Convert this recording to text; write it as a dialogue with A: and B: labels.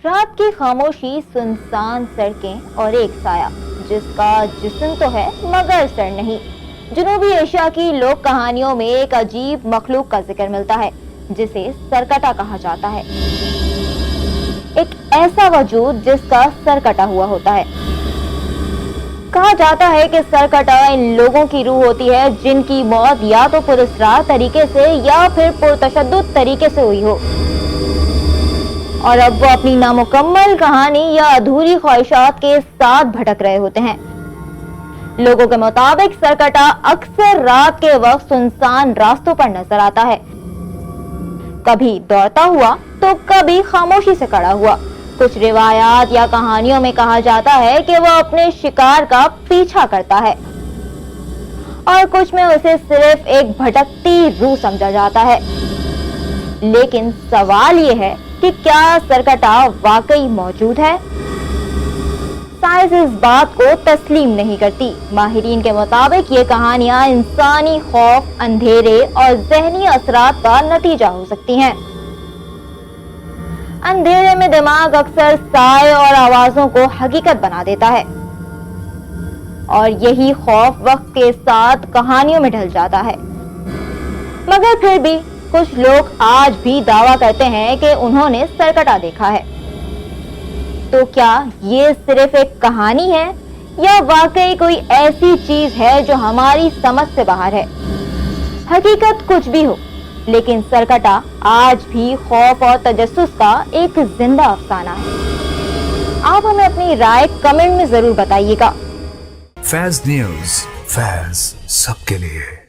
A: رات کی خاموشی، سنسان سڑکیں اور ایک سایہ جس کا جسم تو ہے مگر سر نہیں۔ جنوبی ایشیا کی لوک کہانیوں میں ایک عجیب مخلوق کا ذکر ملتا ہے جسے سرکٹا کہا جاتا ہے۔ ایک ایسا وجود جس کا سر کٹا ہوا ہوتا ہے۔ کہا جاتا ہے کہ سرکٹا ان لوگوں کی روح ہوتی ہے جن کی موت یا تو پراسرار طریقے سے یا پھر پرتشدد طریقے سے ہوئی ہو، اور اب وہ اپنی نامکمل کہانی یا ادھوری خواہشات کے ساتھ بھٹک رہے ہوتے ہیں۔ لوگوں کے مطابق سرکٹا اکثر رات کے وقت سنسان راستوں پر نظر آتا ہے، کبھی دوڑتا ہوا تو کبھی خاموشی سے کھڑا ہوا۔ کچھ روایات یا کہانیوں میں کہا جاتا ہے کہ وہ اپنے شکار کا پیچھا کرتا ہے، اور کچھ میں اسے صرف ایک بھٹکتی روح سمجھا جاتا ہے۔ لیکن سوال یہ ہے کہ کیا سرکٹا واقعی موجود ہے؟ سائنس اس بات کو تسلیم نہیں کرتی۔ ماہرین کے مطابق یہ کہانیاں انسانی خوف، اندھیرے اور ذہنی اثرات کا نتیجہ ہو سکتی ہیں۔ اندھیرے میں دماغ اکثر سائے اور آوازوں کو حقیقت بنا دیتا ہے، اور یہی خوف وقت کے ساتھ کہانیوں میں ڈھل جاتا ہے۔ مگر پھر بھی کچھ لوگ آج بھی دعویٰ کرتے ہیں کہ انہوں نے سرکٹا دیکھا ہے۔ تو کیا یہ صرف ایک کہانی ہے یا واقعی کوئی ایسی چیز ہے جو ہماری سمجھ سے باہر ہے؟ حقیقت کچھ بھی ہو، لیکن سرکٹا آج بھی خوف اور تجسس کا ایک زندہ افسانہ ہے۔ آپ ہمیں اپنی رائے کمنٹ میں ضرور بتائیے گا۔
B: فیض نیوز، فیض سب کے لیے۔